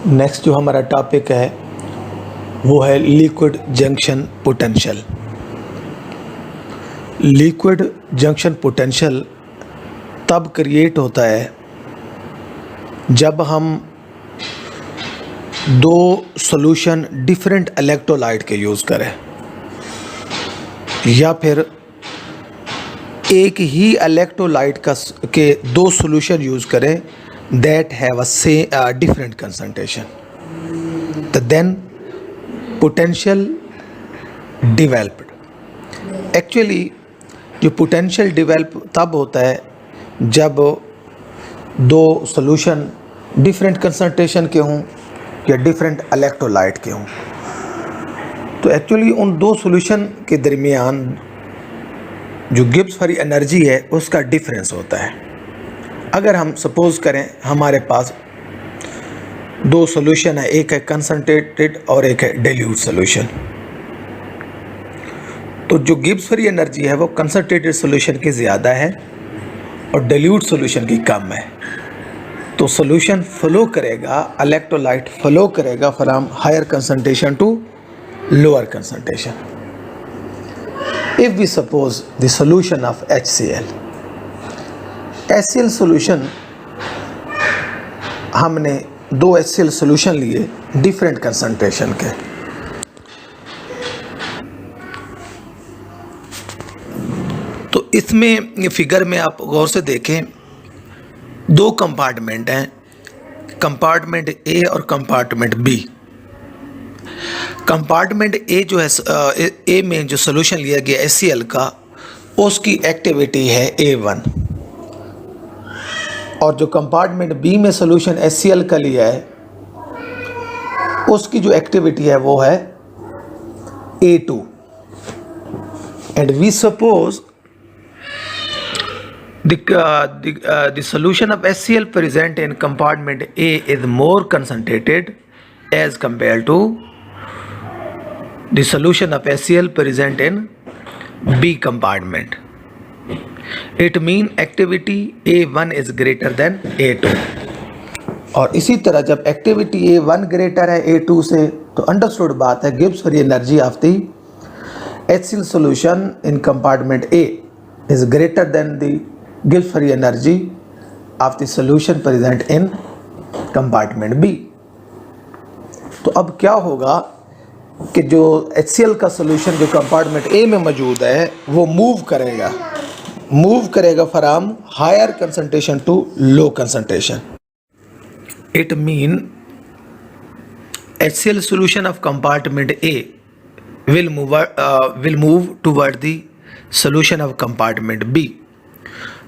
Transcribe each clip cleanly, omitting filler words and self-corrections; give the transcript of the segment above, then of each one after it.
Next जो हमारा topic है वो है liquid junction potential. Liquid junction potential तब क्रिएट होता है जब हम दो सॉल्यूशन डिफरेंट इलेक्ट्रोलाइट के यूज़ करें या फिर एक ही इलेक्ट्रोलाइट के दो सॉल्यूशन यूज़ करें that have a different concentration, तो then potential developed। एक्चुअली जो पोटेंशियल डेवलप तब होता है जब दो सॉल्यूशन डिफरेंट कंसंट्रेशन के हों या डिफरेंट इलेक्ट्रोलाइट के हों। तो एक्चुअली उन दो सॉल्यूशन के दरमियान जो गिब्स फ्री एनर्जी है उसका डिफरेंस होता है। अगर हम सपोज़ करें हमारे पास दो सॉल्यूशन है, एक है कंसंट्रेटेड और एक है डाइल्यूट सॉल्यूशन, तो जो गिब्स फ्री एनर्जी है वो कंसंट्रेटेड सॉल्यूशन की ज़्यादा है और डाइल्यूट सॉल्यूशन की कम है। तो सॉल्यूशन फ्लो करेगा, इलेक्ट्रोलाइट फ्लो करेगा from higher concentration to lower concentration. If we suppose the solution of HCl, HCl solution, हमने दो HCl सॉल्यूशन लिए डिफरेंट कंसंट्रेशन के। तो इसमें फिगर में आप गौर से देखें, दो कंपार्टमेंट हैं, कंपार्टमेंट A और कंपार्टमेंट B। कंपार्टमेंट A जो है A में जो सॉल्यूशन लिया गया HCl का, उसकी एक्टिविटी है A1 और जो कंपार्टमेंट B में सॉल्यूशन HCl का लिया है उसकी जो एक्टिविटी है वो है A2। And we suppose the solution of HCl present in compartment A is more concentrated as compared to the solution of HCl present in B compartment. It mean activity A1 is greater than A2। और इसी तरह जब activity A1 greater है A2 से, तो understood बात है Gibbs free energy of the HCl solution in compartment A is greater than the Gibbs free energy of the solution present in compartment B। तो अब क्या होगा कि जो HCl का सॉल्यूशन जो कंपार्टमेंट A में मौजूद है वो मूव करेगा from higher concentration to low concentration. It mean HCl solution of compartment A will move toward the solution of compartment B।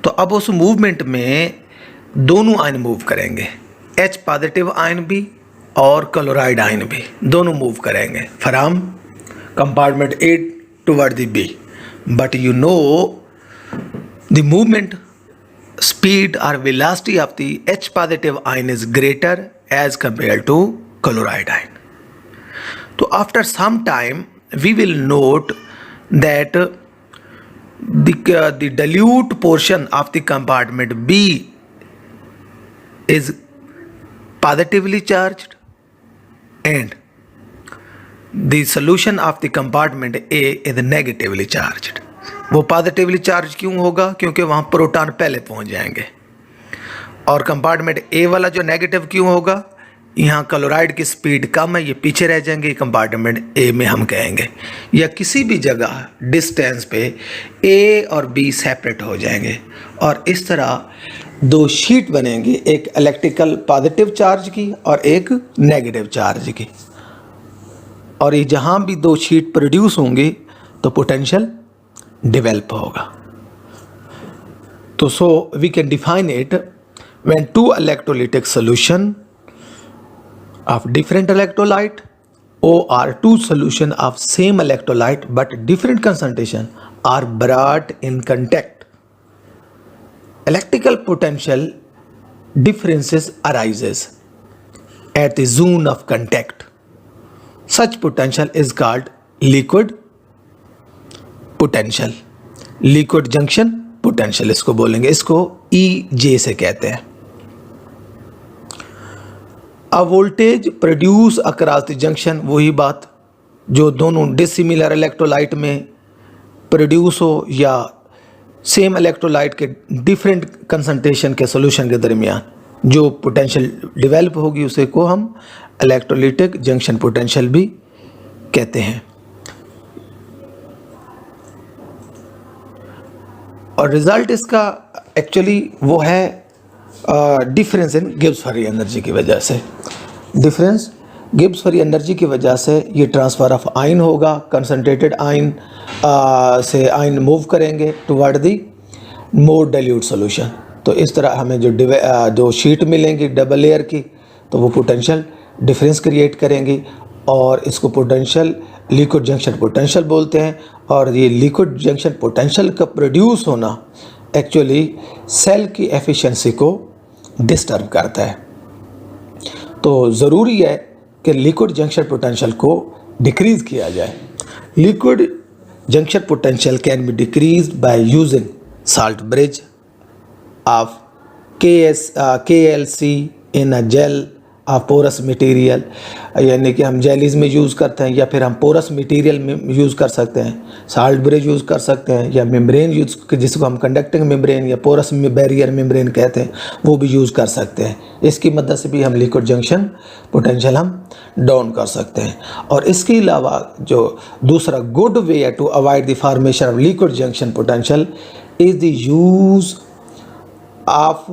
तो अब उस मूवमेंट में दोनों आयन मूव करेंगे, H पॉजिटिव आयन भी और क्लोराइड आयन भी, दोनों मूव करेंगे from compartment A toward the B। But you know the movement speed और velocity of the H positive ion is greater as compare to chloride ion. तो after some time we will note that the dilute portion of the compartment B is positively charged and the solution of the compartment A is negatively charged। वो positively charge क्यों होगा? क्योंकि वहाँ proton पहले पहुँच जाएंगे। और कंपार्टमेंट A वाला जो नेगेटिव क्यों होगा? यहाँ क्लोराइड की स्पीड कम है, ये पीछे रह जाएंगे, कंपार्टमेंट A में हम कहेंगे। या किसी भी जगह डिस्टेंस पे A और B सेपरेट हो जाएंगे और इस तरह दो शीट बनेंगी, एक इलेक्ट्रिकल पॉजिटिव चार्ज की और एक नेगेटिव चार्ज की। और ये जहाँ भी दो शीट प्रोड्यूस होंगी तो पोटेंशियल डेवलप होगा। तो so we can define it when two electrolytic solution of different electrolyte or two solution of same electrolyte but different concentration are brought in contact, electrical potential differences arises at the zone of contact। Such potential is called liquid potential, liquid junction potential इसको बोलेंगे, इसको EJ से कहते हैं। A voltage produce across the junction, वही बात जो दोनों डिसिमिलर इलेक्ट्रोलाइट में प्रोड्यूस हो या सेम इलेक्ट्रोलाइट के डिफरेंट कंसंट्रेशन के सॉल्यूशन के दरमियान जो पोटेंशियल डेवलप होगी उसे को हम इलेक्ट्रोलिटिक जंक्शन पोटेंशियल भी कहते हैं। और रिज़ल्ट इसका एक्चुअली वो है difference in Gibbs free energy की वजह से। डिफरेंस गिब्स फ्री एनर्जी की वजह से ये ट्रांसफ़र ऑफ आयन होगा, कंसनट्रेटेड आयन से आयन मूव करेंगे toward the more dilute solution. तो इस तरह हमें जो शीट मिलेंगी डबल लेयर की, तो वो पोटेंशियल डिफरेंस क्रिएट करेंगी और इसको पोटेंशियल लिक्विड जंक्शन पोटेंशियल बोलते हैं। और ये लिक्विड जंक्शन पोटेंशियल का प्रोड्यूस होना एक्चुअली सेल की एफिशिएंसी को डिस्टर्ब करता है। तो ज़रूरी है कि लिक्विड जंक्शन पोटेंशियल को डिक्रीज़ किया जाए। Liquid junction potential can be decreased by using salt bridge of KLC in a gel of porous material, यानी कि हम जेलीज़ में यूज़ करते हैं या फिर हम पोरस मटेरियल में यूज़ कर सकते हैं। साल्ट ब्रिज यूज़ कर सकते हैं या मेम्ब्रेन यूज़, जिसको हम कंडक्टिंग मेम्ब्रेन या पोरस बैरियर मेम्ब्रेन कहते हैं, वो भी यूज़ कर सकते हैं। इसकी मदद से भी हम लिक्विड जंक्शन पोटेंशियल हम डाउन कर सकते हैं। और इसके अलावा जो दूसरा गुड वे है to avoid the formation of liquid junction potential is the use of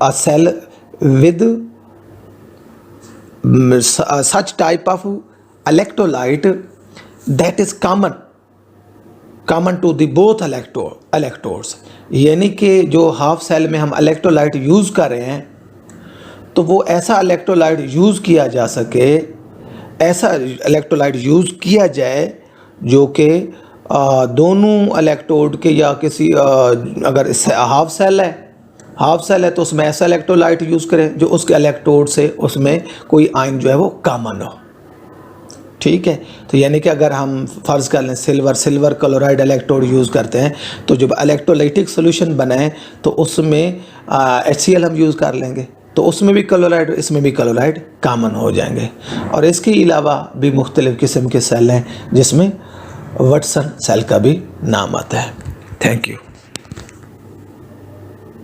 a cell with such type of electrolyte that is common to the both electrodes। यानी कि जो हाफ सेल में हम इलेक्ट्रोलाइट यूज़ कर रहे हैं तो वो ऐसा इलेक्ट्रोलाइट यूज़ किया जा सके, ऐसा इलेक्ट्रोलाइट यूज़ किया जाए जो कि दोनों इलेक्ट्रोड के या किसी अगर हाफ सेल है तो उसमें ऐसा इलेक्ट्रोलाइट यूज़ करें जो उसके इलेक्ट्रोड से उसमें कोई आयन जो है वो कॉमन हो। ठीक है, तो यानी कि अगर हम फ़र्ज़ कर लें सिल्वर क्लोराइड इलेक्ट्रोड यूज़ करते हैं तो जब इलेक्ट्रोलाइटिक सोल्यूशन बनाए तो उसमें HCl हम यूज़ कर लेंगे, तो उसमें भी क्लोराइड इसमें भी क्लोराइड कॉमन हो जाएंगे। और इसके अलावा भी मुख्तलिफ़ किस्म के सेल हैं जिसमें वाटसन सेल का भी नाम आता है। Thank you.